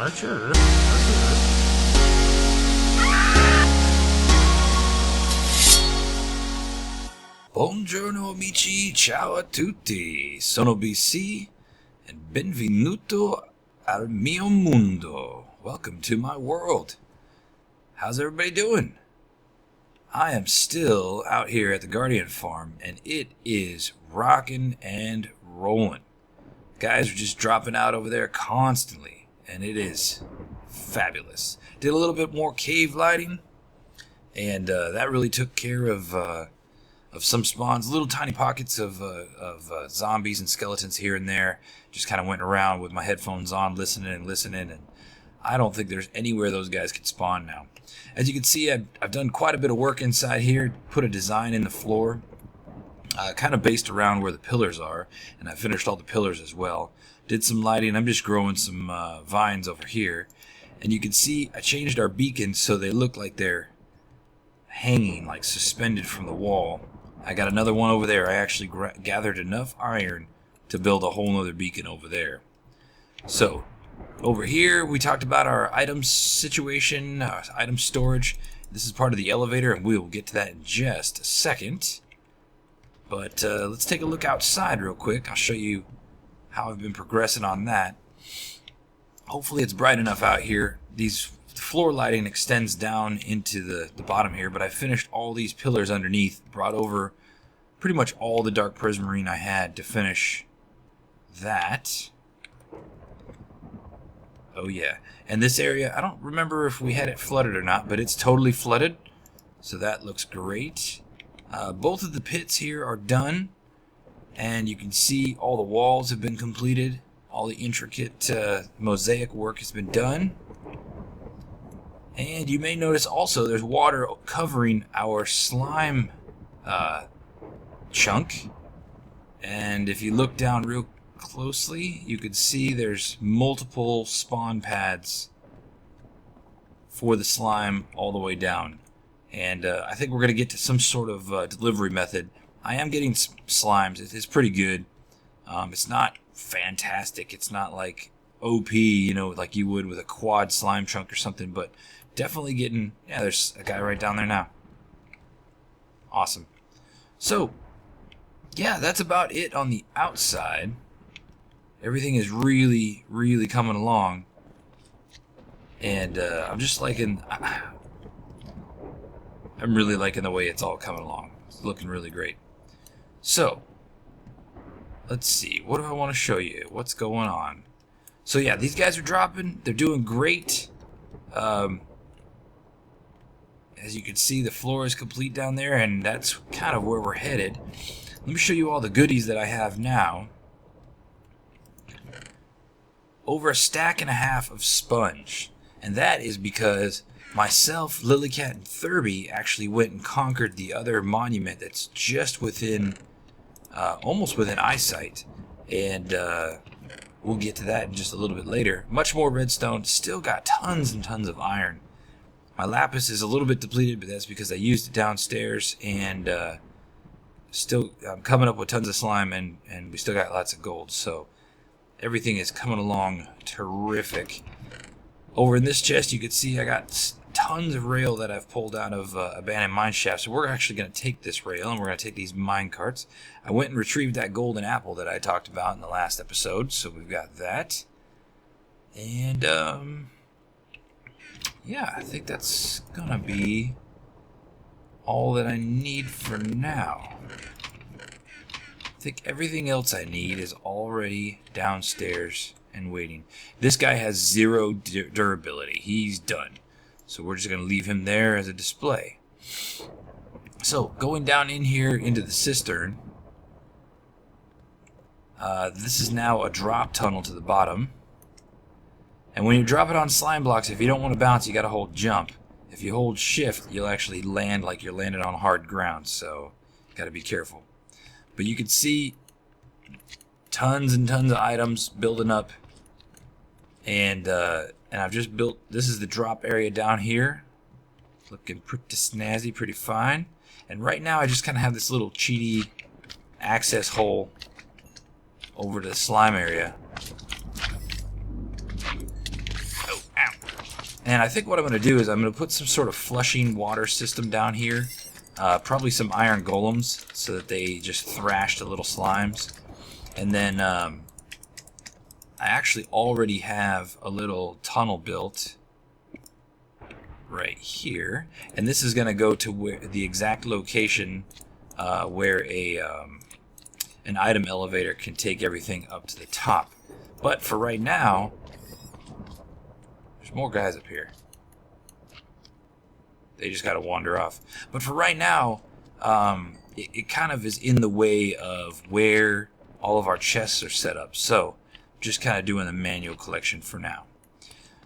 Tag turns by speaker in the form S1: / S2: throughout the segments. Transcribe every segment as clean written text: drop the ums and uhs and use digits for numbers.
S1: Archer. Archer. Buongiorno amici, ciao a tutti, sono BC, and benvenuto al mio mondo. Welcome to my world. How's everybody doing? I am still out here at the Guardian Farm, and it is rocking and rolling. Guys are just dropping out over there constantly, and it is fabulous. Did a little bit more cave lighting, and that really took care of some spawns, little tiny pockets of zombies and skeletons here and there. Just kind of went around with my headphones on, listening, and I don't think there's anywhere those guys can spawn now. As you can see, I've done quite a bit of work inside here, put a design in the floor, kind of based around where the pillars are, and I finished all the pillars as well. Did some lighting. I'm just growing some vines over here, and you can see I changed our beacons so they look like they're hanging, like suspended from the wall. I got another one over there. I actually gathered enough iron to build a whole nother beacon over there. So over here we talked about our items situation, item storage. This is part of the elevator, and we will get to that in just a second. But let's take a look outside real quick. I'll show you how I've been progressing on that. Hopefully it's bright enough out here. These floor lighting extends down into the bottom here, but I finished all these pillars underneath, brought over pretty much all the dark prismarine I had to finish that. Oh yeah, and this area, I don't remember if we had it flooded or not, but it's totally flooded, so that looks great. Both of the pits here are done, and you can see all the walls have been completed. All the intricate mosaic work has been done. And you may notice also there's water covering our slime chunk. And if you look down real closely, you can see there's multiple spawn pads for the slime all the way down. And I think we're going to get to some sort of delivery method. I am getting slimes. It's pretty good. It's not fantastic. It's not like OP, you know, like you would with a quad slime chunk or something, but definitely getting, yeah, there's a guy right down there now. Awesome. So, yeah, that's about it on the outside. Everything is really, really coming along. And I'm just liking, I'm really liking the way it's all coming along. It's looking really great. So, let's see. What do I want to show you? What's going on? So, yeah, these guys are dropping. They're doing great. As you can see, the floor is complete down there, and that's kind of where we're headed. Let me show you all the goodies that I have now. Over a stack and a half of sponge. And that is because myself, Lilycat, and Thurby actually went and conquered the other monument that's just within, almost within eyesight. And we'll get to that in just a little bit later. Much more redstone. Still got tons and tons of iron. My lapis is a little bit depleted, but that's because I used it downstairs, and still I'm coming up with tons of slime, and we still got lots of gold. So everything is coming along terrific. Over in this chest, you can see I got tons of rail that I've pulled out of abandoned mine shafts. So we're actually going to take this rail, and we're going to take these mine carts. I went and retrieved that golden apple that I talked about in the last episode, so we've got that. And yeah, I think that's going to be all that I need for now. I think everything else I need is already downstairs and waiting. This guy has 0 durability. He's done. So we're just going to leave him there as a display. So going down in here into the cistern, this is now a drop tunnel to the bottom. And when you drop it on slime blocks, if you don't want to bounce, you got to hold jump. If you hold shift, you'll actually land like you're landing on hard ground. So got to be careful. But you can see tons and tons of items building up. And I've just built, this is the drop area down here. Looking pretty snazzy, pretty fine. And right now I just kind of have this little cheaty access hole over to the slime area. Oh, And I think what I'm going to do is I'm going to put some sort of flushing water system down here. Probably some iron golems so that they just thrash the little slimes. And then I actually already have a little tunnel built right here. And this is going to go to where the exact location where an item elevator can take everything up to the top. But for right now, there's more guys up here. They just got to wander off. But for right now, it kind of is in the way of where all of our chests are set up. So just kind of doing the manual collection for now.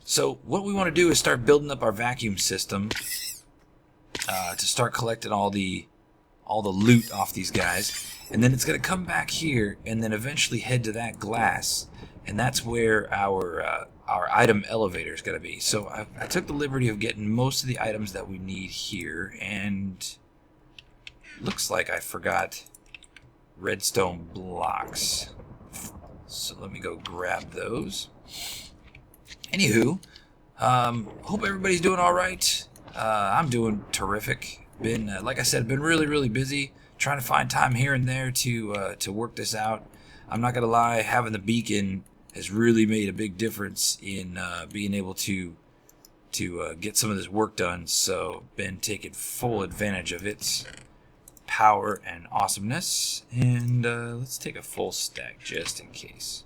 S1: So what we want to do is start building up our vacuum system to start collecting all the loot off these guys. And then it's going to come back here and then eventually head to that glass. And that's where our item elevator is going to be. So I took the liberty of getting most of the items that we need here. And looks like I forgot redstone blocks. So let me go grab those. Anywho, hope everybody's doing all right. I'm doing terrific. Been, like I said, been really busy trying to find time here and there to work this out. I'm not gonna lie, having the beacon has really made a big difference in being able to get some of this work done. So been taking full advantage of its power and awesomeness. And let's take a full stack just in case.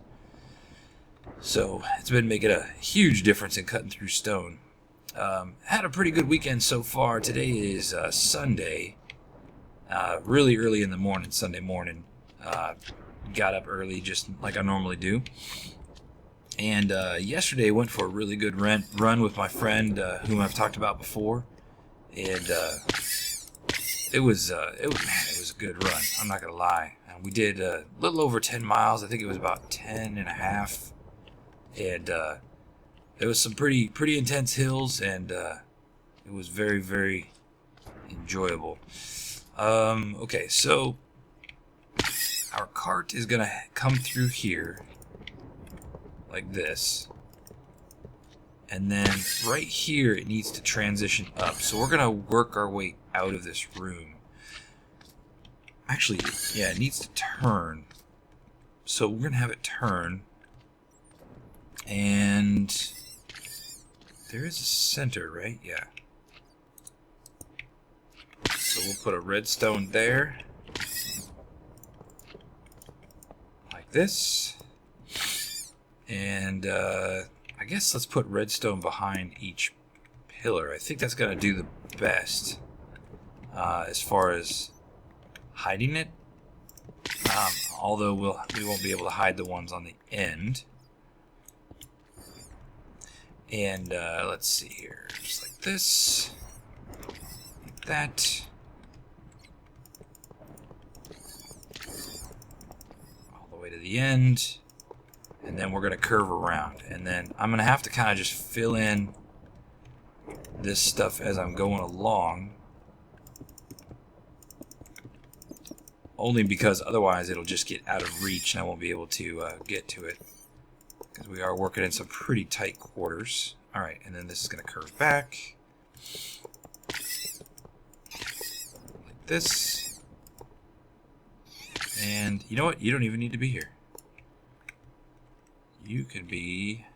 S1: So it's been making a huge difference in cutting through stone. Had a pretty good weekend so far. Today is Sunday. Really early in the morning, Sunday morning. Got up early just like I normally do. And yesterday went for a really good run with my friend whom I've talked about before. And it was a good run. I'm not gonna lie. We did a little over 10 miles. I think it was about 10 and a half. And there was some pretty intense hills, and it was very enjoyable. Okay, so our cart is gonna come through here like this, and then right here it needs to transition up. So we're gonna work our way out of this room. Actually, yeah, it needs to turn. So we're gonna have it turn. And there is a center, right? Yeah. So we'll put a redstone there. Like this. And I guess let's put redstone behind each pillar. I think that's going to do the best as far as hiding it. Although we won't be able to hide the ones on the end. And let's see here, just like this, like that, all the way to the end, and then we're going to curve around. And then I'm going to have to kind of just fill in this stuff as I'm going along, only because otherwise it'll just get out of reach and I won't be able to get to it. Because we are working in some pretty tight quarters. Alright, and then this is going to curve back. Like this. And you know what? You don't even need to be here. You could be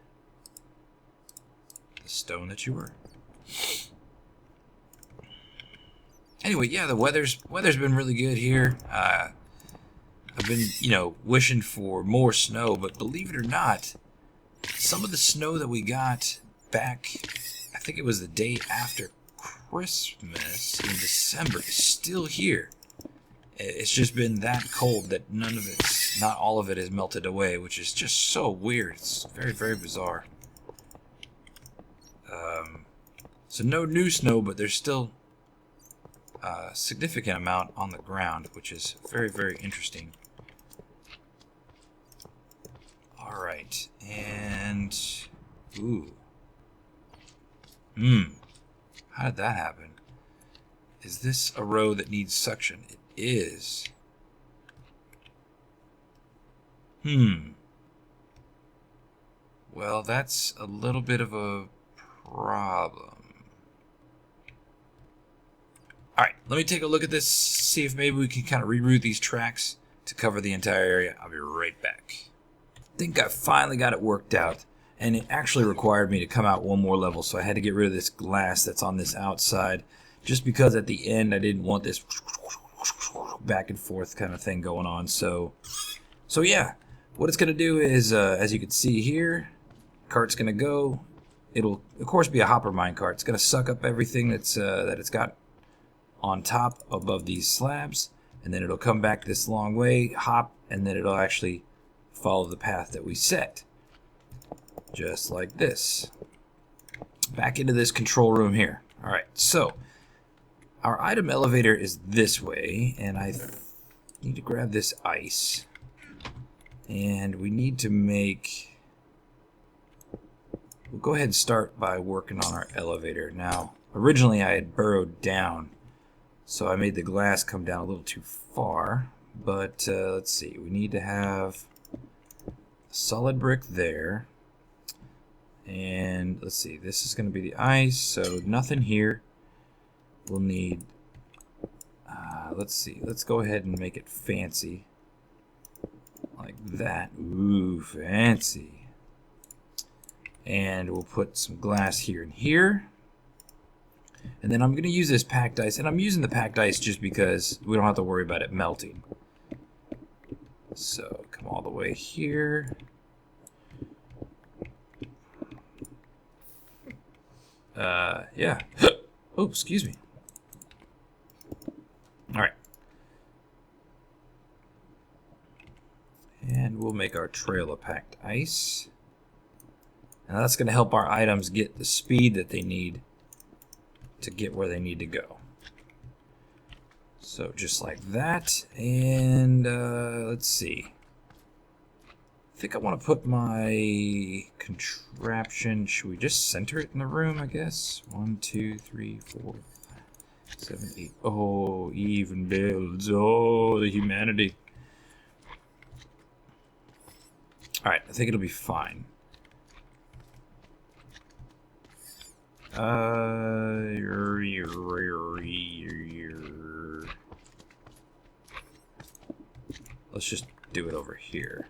S1: the stone that you were. Anyway, yeah, the weather's been really good here. I've been, wishing for more snow, but believe it or not, some of the snow that we got back, I think it was the day after Christmas in December, is still here. It's just been that cold that not all of it has melted away, which is just so weird. It's very bizarre. So no new snow, but there's still a significant amount on the ground, which is very interesting. Alright, and ooh. How did that happen? Is this a row that needs suction? It is. Well, that's a little bit of a problem. Alright, let me take a look at this, see if maybe we can kind of reroute these tracks to cover the entire area. I'll be right back. I think I finally got it worked out, and it actually required me to come out one more level, so I had to get rid of this glass that's on this outside, just because at the end I didn't want this back and forth kind of thing going on. So yeah, what it's going to do is, as you can see here, cart's going to go. It'll, of course, be a hopper mine cart. It's going to suck up everything that's that it's got on top above these slabs, and then it'll come back this long way, hop, and then it'll actually follow the path that we set. Just like this. Back into this control room here. Alright, so our item elevator is this way, and I need to grab this ice. And we need to make... We'll go ahead and start by working on our elevator. Now, originally I had burrowed down, so I made the glass come down a little too far. But let's see, we need to have a solid brick there. And let's see, this is going to be the ice, so nothing here. We'll need, let's see, let's go ahead and make it fancy. Like that. Ooh, fancy. And we'll put some glass here and here. And then I'm going to use this packed ice, and I'm using the packed ice just because we don't have to worry about it melting. So come all the way here. Yeah. Oh, excuse me. Alright. And we'll make our trail of packed ice. Now that's going to help our items get the speed that they need to get where they need to go. So just like that. And let's see. I think I want to put my contraption. Should we just center it in the room, I guess? 1, 2, 3, 4, 5, 7, 8. Oh, even builds. Oh, the humanity. Alright, I think it'll be fine. Let's just do it over here.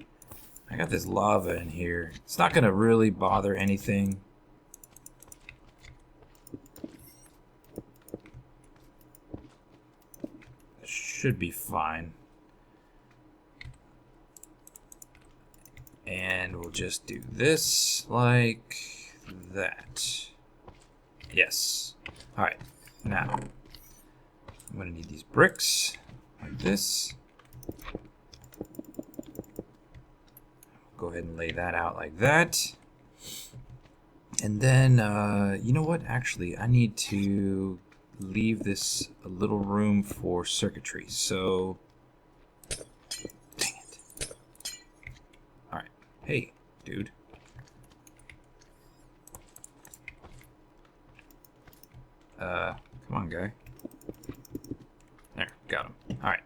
S1: I got this lava in here. It's not going to really bother anything. It should be fine. And we'll just do this like that. Yes. Alright. Now, I'm going to need these bricks like this. Go ahead and lay that out like that. And then, you know what? Actually, I need to leave a little room for circuitry. So, dang it. Alright. Hey, dude. Come on, guy. There, got him. Alright.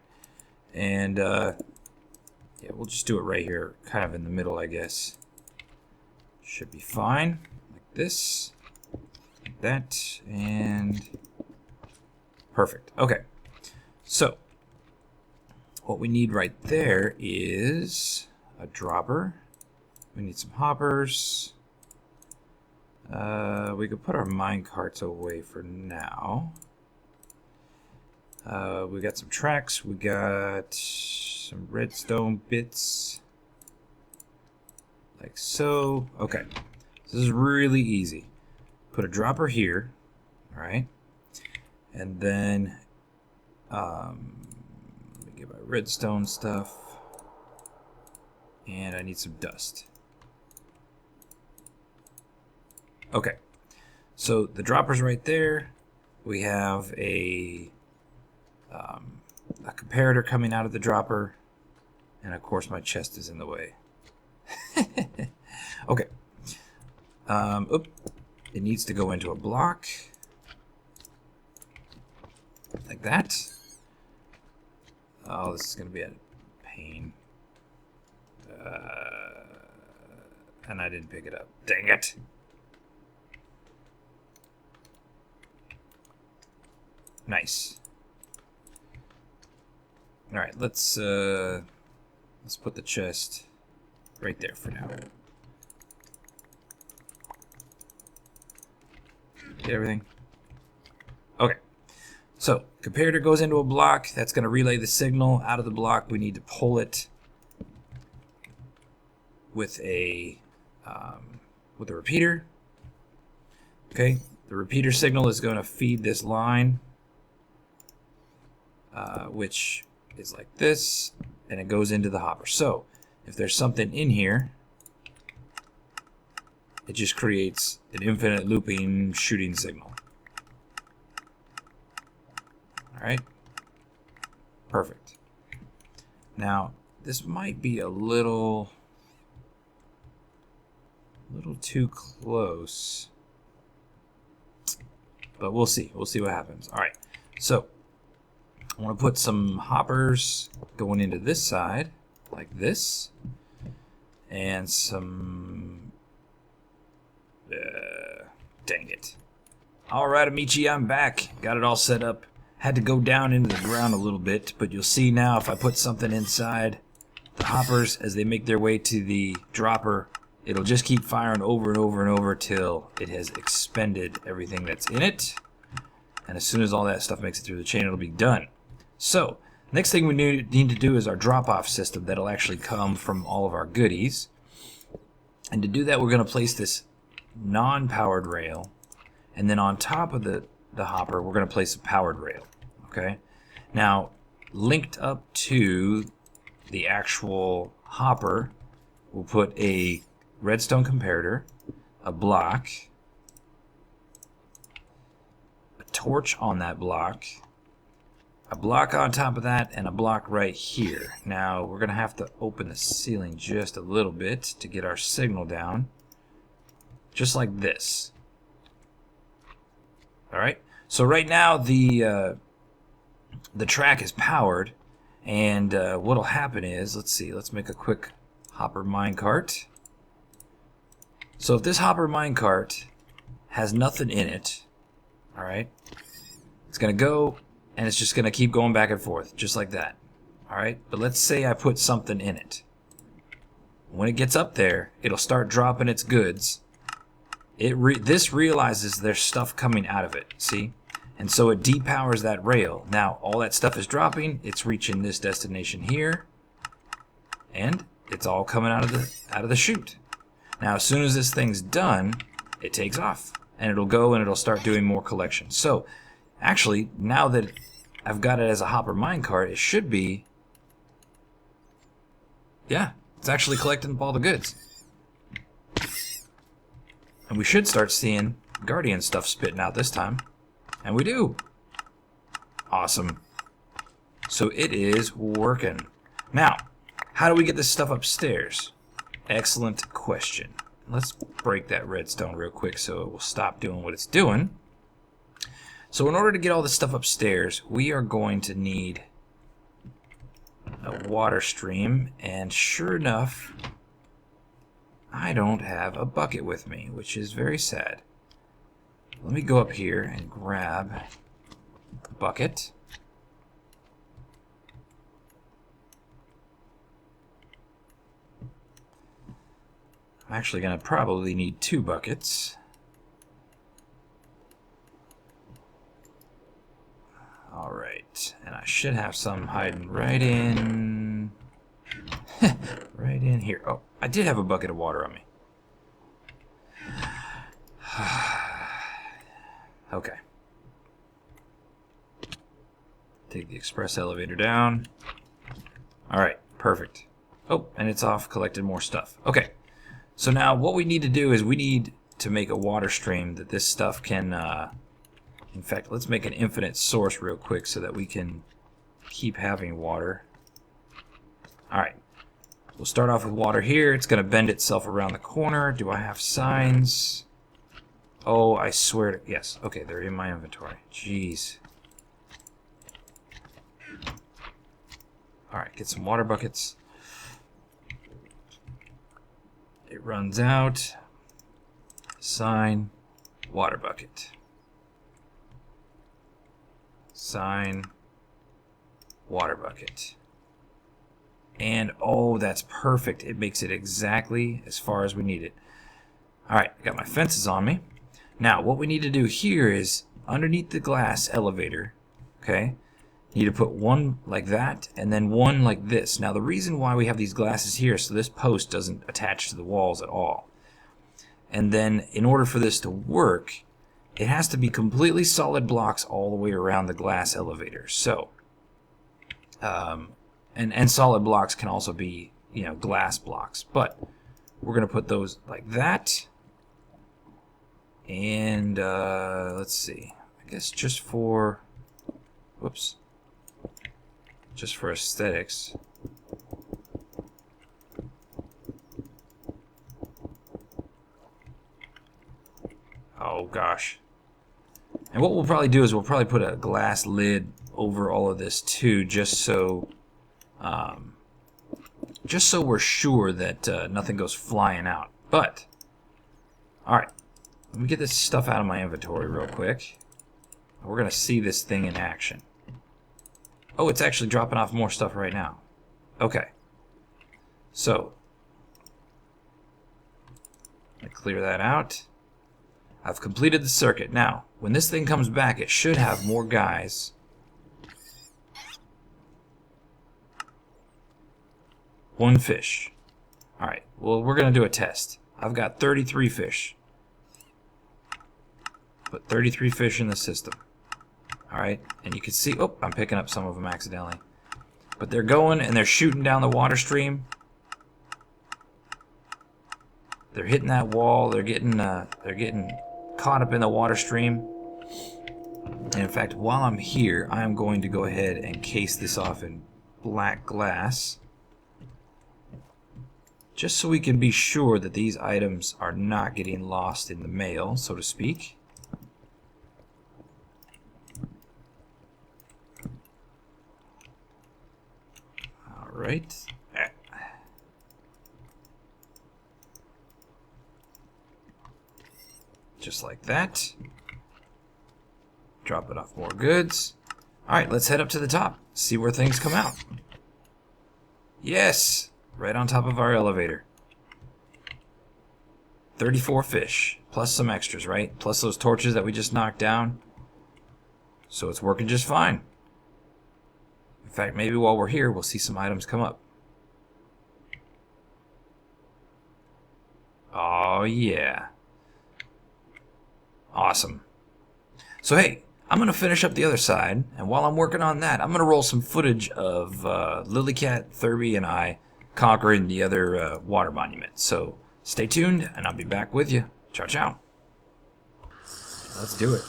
S1: And, yeah, we'll just do it right here, kind of in the middle, I guess. Should be fine. Like this. Like that. And perfect. Okay. So, what we need right there is a dropper. We need some hoppers. We could put our mine carts away for now. We got some tracks. We got some redstone bits. Like so. Okay. This is really easy. Put a dropper here. Alright. And then let me get my redstone stuff. And I need some dust. Okay. So the dropper's right there. We have a comparator coming out of the dropper. And of course my chest is in the way. Okay. It needs to go into a block. Like that. Oh, this is going to be a pain. And I didn't pick it up. Dang it. Nice. All right, let's put the chest right there for now. Get everything? Okay. So, comparator goes into a block. That's going to relay the signal out of the block. We need to pull it with a repeater. Okay. The repeater signal is going to feed this line, which is like this, and it goes into the hopper. So, if there's something in here, it just creates an infinite looping shooting signal. Alright? Perfect. Now, this might be a little too close, but we'll see. We'll see what happens. Alright, so I want to put some hoppers going into this side, like this, and some... dang it. Alright, Amici, I'm back. Got it all set up. Had to go down into the ground a little bit, but you'll see now if I put something inside the hoppers as they make their way to the dropper, it'll just keep firing over and over and over till it has expended everything that's in it. And as soon as all that stuff makes it through the chain, it'll be done. So, next thing we need to do is our drop-off system that'll actually come from all of our goodies. And to do that, we're going to place this non-powered rail, and then on top of the hopper, we're going to place a powered rail. Okay? Now, linked up to the actual hopper, we'll put a redstone comparator, a block, a torch on that block, a block on top of that, and a block right here. Now, we're going to have to open the ceiling just a little bit to get our signal down. Just like this. Alright? So right now, the track is powered, and what'll happen is, let's see, let's make a quick hopper minecart. So if this hopper minecart has nothing in it, alright, it's going to go, and it's just going to keep going back and forth, just like that. Alright? But let's say I put something in it. When it gets up there, it'll start dropping its goods. This realizes there's stuff coming out of it, see? And so it depowers that rail. Now, all that stuff is dropping, it's reaching this destination here, and it's all coming out of the chute. Now, as soon as this thing's done, it takes off, and it'll go and it'll start doing more collection. So, actually, now that I've got it as a hopper minecart, it should be, yeah, it's actually collecting all the goods. And we should start seeing Guardian stuff spitting out this time. And we do. Awesome. So it is working. Now, how do we get this stuff upstairs? Excellent question. Let's break that redstone real quick so it will stop doing what it's doing. So in order to get all this stuff upstairs, we are going to need a water stream. And sure enough, I don't have a bucket with me, which is very sad. Let me go up here and grab a bucket. I'm actually going to probably need 2 buckets. Alright, and I should have some hiding right in... right in here. Oh, I did have a bucket of water on me. Okay. Take the express elevator down. Alright, perfect. Oh, and it's off, collected more stuff. Okay, so now what we need to do is we need to make a water stream that this stuff can... in fact, let's make an infinite source real quick so that we can keep having water. Alright, we'll start off with water here. It's going to bend itself around the corner. Do I have signs? Oh, I swear to... Yes, okay, they're in my inventory. Jeez. Alright, get some water buckets. It runs out. Sign. Water bucket. Sign water bucket. And oh, that's perfect. It makes it exactly as far as we need it. Alright, I got my fences on me. Now, what we need to do here is underneath the glass elevator, okay, you need to put one like that and then one like this. Now, the reason why we have these glasses here is so this post doesn't attach to the walls at all. And then, in order for this to work, it has to be completely solid blocks all the way around the glass elevator. So, and solid blocks can also be, you know, glass blocks. But we're going to put those like that. And let's see. I guess just for, whoops, just for aesthetics. Oh gosh. And what we'll probably do is we'll probably put a glass lid over all of this too, just so we're sure that nothing goes flying out. But all right, let me get this stuff out of my inventory real quick. We're gonna see this thing in action. Oh, it's actually dropping off more stuff right now. Okay. So I clear that out. I've completed the circuit. Now, when this thing comes back, it should have more guys. One fish. Alright, well, we're going to do a test. I've got 33 fish. Put 33 fish in the system. Alright, and you can see, oh, I'm picking up some of them accidentally. But they're going and they're shooting down the water stream. They're hitting that wall. They're getting caught up in the water stream. And in fact, while I'm here, I'm going to go ahead and case this off in black glass, just so we can be sure that these items are not getting lost in the mail, so to speak. All right. Just like that. Drop it off more goods. Alright, let's head up to the top. See where things come out. Yes! Right on top of our elevator. 34 fish. Plus some extras, right? Plus those torches that we just knocked down. So it's working just fine. In fact, maybe while we're here, we'll see some items come up. Oh, yeah. Awesome. So hey, I'm going to finish up the other side, and while I'm working on that, I'm going to roll some footage of Lilycat, Thurby, and I conquering the other water monument. So stay tuned, and I'll be back with you. Ciao, ciao. Let's do it.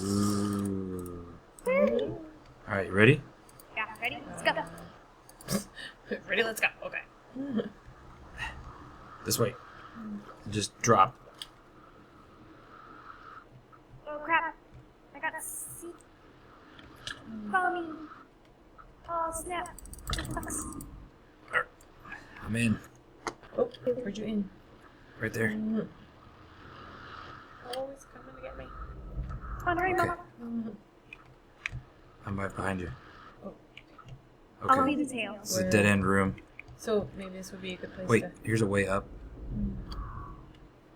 S1: Ooh. All right, you ready?
S2: Yeah, ready? Let's go. Ready? Let's go. Okay.
S1: This way. Just drop.
S2: Oh crap! I got a seat. Follow me. Oh snap!
S1: I'm in.
S3: Oh, where'd you in?
S1: Right there.
S3: Oh, he's coming to get me.
S2: Come on, hurry,
S1: Okay.
S2: Mama.
S1: I'm right behind you.
S3: Oh.
S2: Follow me
S1: Okay.
S2: the tail.
S1: This is a dead end room.
S3: So maybe this would be a good place
S1: Wait,
S3: to...
S1: here's a way up.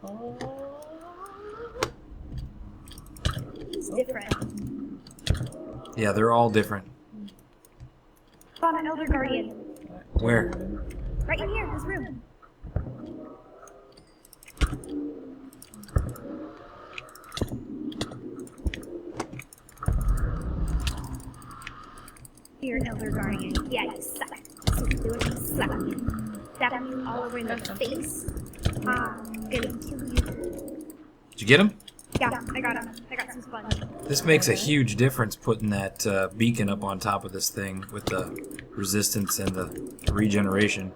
S3: Oh.
S2: It's different.
S1: Yeah, they're all different.
S2: Found an elder guardian.
S1: Where?
S2: Right in here, this room. Here, elder guardian. Yeah, you suck. So do it, you suck. Stabbing you all over in the face. I'm gonna kill you.
S1: Did you get him?
S2: Yeah, I got him. I got some sponge.
S1: This makes a huge difference putting that beacon up on top of this thing with the resistance and the regeneration.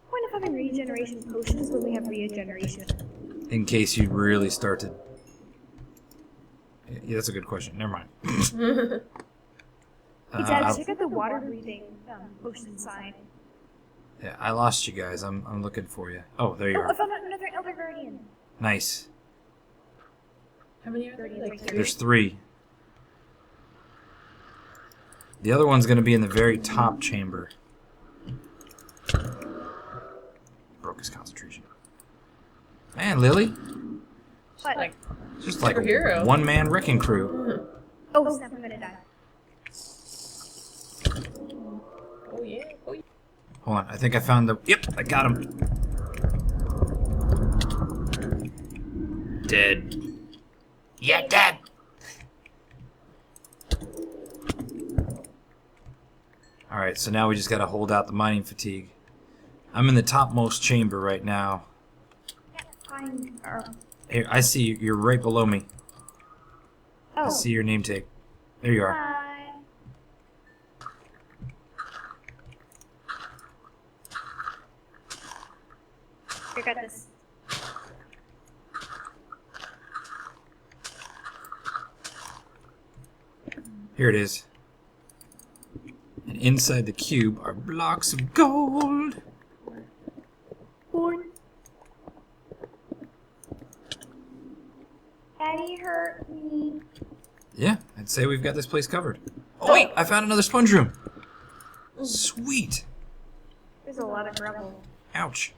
S2: Point of having regeneration potions when we have regeneration.
S1: In case you really start to... Yeah, that's a good question. Never mind.
S2: Hey Dad, check out the water breathing potion sign.
S1: Yeah, I lost you guys. I'm looking for you. Oh, there you
S2: Oh, I
S1: are.
S2: found another Elder Guardian.
S1: Nice.
S3: How many are there? Like three?
S1: There's 3. The other one's going to be in the very top chamber. Broke his concentration. Man, Lily.
S2: What?
S3: Like,
S1: Just like
S3: superhero.
S1: one-man wrecking crew.
S2: Oh snap! I'm gonna die.
S3: oh yeah. Oh yeah.
S1: Hold on. I think I found the... Yep, I got him. Dead. Yeah, dead. Alright, so now we just gotta hold out the mining fatigue. I'm in the topmost chamber right now.
S2: Yeah, fine.
S1: Here, I see you. You're right below me.
S2: Oh.
S1: I see your name tag. There you are.
S2: Hi. Here, got this.
S1: Here it is. And inside the cube are blocks of gold.
S2: Born. Daddy hurt me.
S1: Yeah, I'd say we've got this place covered. Oh wait, I found another sponge room. Sweet.
S2: There's a lot of rubble.
S1: Ouch.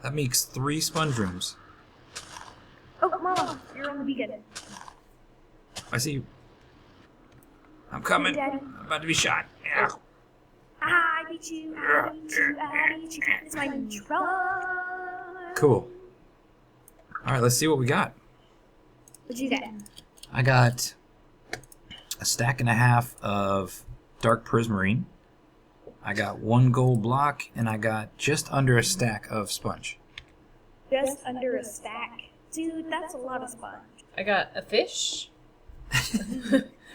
S1: That makes 3 sponge rooms.
S2: Oh, Mama, you're on the beacon.
S1: I see you. I'm coming.
S2: Daddy.
S1: I'm about to be shot. Yeah.
S2: I beat you. I beat you. I beat you. It's my truck.
S1: Cool. Alright, let's see what we got.
S2: What'd you get?
S1: I got a stack and a half of dark prismarine. I got 1 gold block, and I got just under a stack of sponge.
S2: Just under a stack. Dude, that's a lot of sponge.
S3: I got a fish.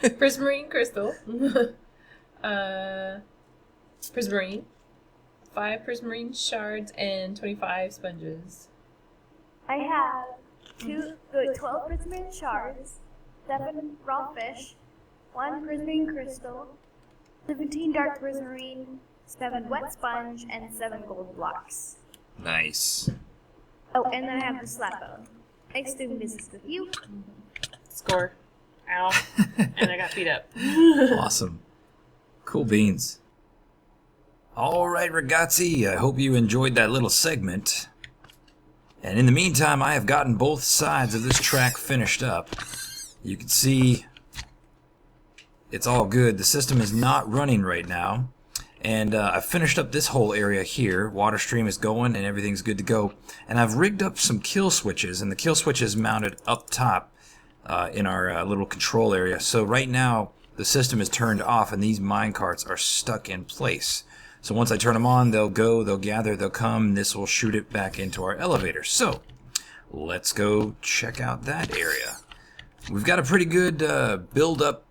S3: Prismarine crystal. Prismarine. 5 prismarine shards and 25 sponges.
S2: I have 12 prismarine shards, 7 raw fish, 1 prismarine crystal, 17 dark prismarine, 7 wet sponge, and 7 gold blocks.
S1: Nice.
S2: Oh, and then I have the slap bone. Nice doing business with you.
S3: Score. Ow. And I got beat up.
S1: Awesome. Cool beans. All right, ragazzi, I hope you enjoyed that little segment. And in the meantime, I have gotten both sides of this track finished up. You can see it's all good. The system is not running right now. And I've finished up this whole area here. Water stream is going and everything's good to go. And I've rigged up some kill switches, and the kill switch is mounted up top in our little control area. So right now, the system is turned off and these mine carts are stuck in place. So once I turn them on, they'll go, they'll gather, they'll come, and this will shoot it back into our elevator. So let's go check out that area. We've got a pretty good build-up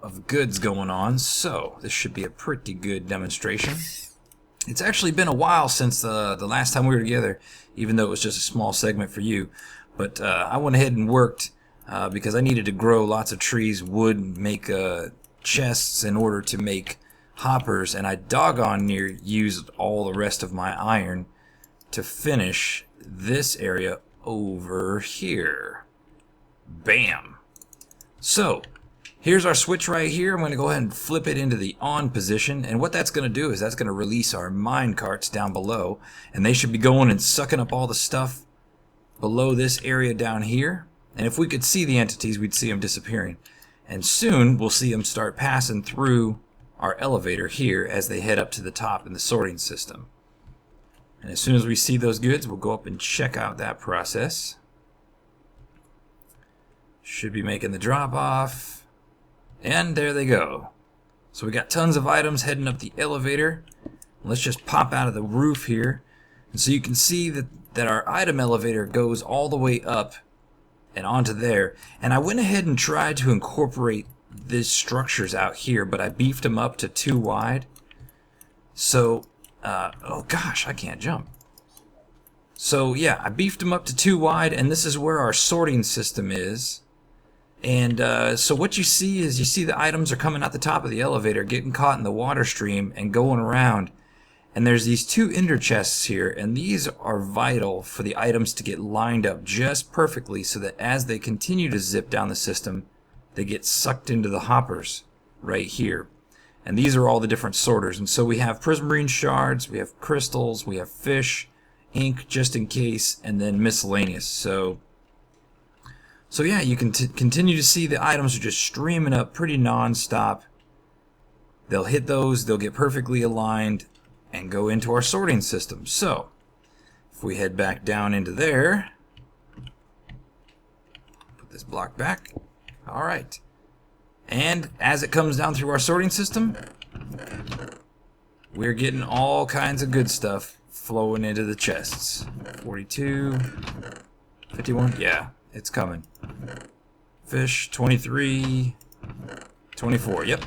S1: of goods going on, so this should be a pretty good demonstration. It's actually been a while since the last time we were together, even though it was just a small segment for you. But I went ahead and worked because I needed to grow lots of trees, wood, make chests in order to make hoppers, and I doggone near used all the rest of my iron to finish this area over here. Bam! So here's our switch right here. I'm going to go ahead and flip it into the on position, and what that's going to do is that's going to release our mine carts down below, and they should be going and sucking up all the stuff below this area down here. And if we could see the entities, we'd see them disappearing, and soon we'll see them start passing through our elevator here as they head up to the top in the sorting system. And as soon as we see those goods, we'll go up and check out that process. Should be making the drop off. And there they go. So we got tons of items heading up the elevator. Let's just pop out of the roof here. And so you can see that our item elevator goes all the way up and onto there. And I went ahead and tried to incorporate these structures out here, but I beefed them up to 2 wide. So, oh gosh, I can't jump. So yeah, I beefed them up to 2 wide, and this is where our sorting system is. And so what you see is the items are coming out the top of the elevator, getting caught in the water stream and going around. And there's these two ender chests here, and these are vital for the items to get lined up just perfectly so that as they continue to zip down the system, they get sucked into the hoppers right here. And these are all the different sorters. And so we have prismarine shards, we have crystals, we have fish, ink just in case, and then miscellaneous. So yeah, you can continue to see the items are just streaming up pretty non-stop. They'll hit those, they'll get perfectly aligned, and go into our sorting system. So, if we head back down into there, put this block back. Alright. And as it comes down through our sorting system, we're getting all kinds of good stuff flowing into the chests. 42, 51, yeah, it's coming. Fish, 23, 24, yep.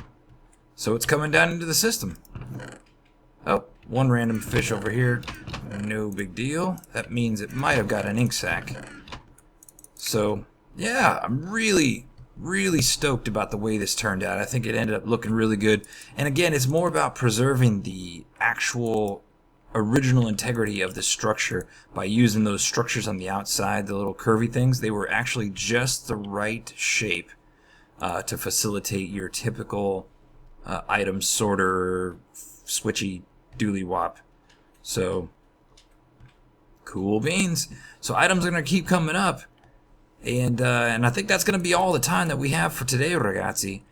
S1: So it's coming down into the system. Oh, one random fish over here. No big deal. That means it might have got an ink sac. So, yeah, I'm really stoked about the way this turned out. I think it ended up looking really good. And again, it's more about preserving the actual original integrity of the structure by using those structures on the outside, the little curvy things. They were actually just the right shape to facilitate your typical item sorter, switchy dooley-wop. So, cool beans. So items are going to keep coming up. And I think that's going to be all the time that we have for today, ragazzi.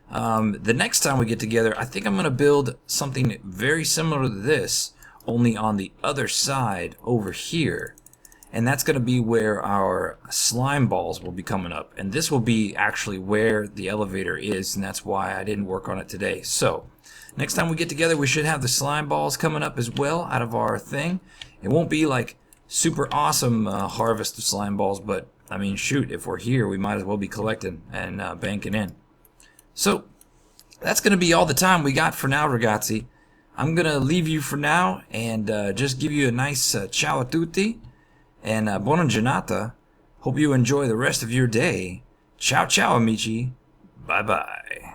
S1: The next time we get together, I think I'm going to build something very similar to this, only on the other side over here. And that's going to be where our slime balls will be coming up. And this will be actually where the elevator is, and that's why I didn't work on it today. So, next time we get together, we should have the slime balls coming up as well out of our thing. It won't be like super awesome harvest of slime balls, but I mean, shoot, if we're here, we might as well be collecting and banking in. So, that's going to be all the time we got for now, ragazzi. I'm going to leave you for now and just give you a nice ciao a tutti and buona giornata. Hope you enjoy the rest of your day. Ciao, ciao, amici. Bye-bye.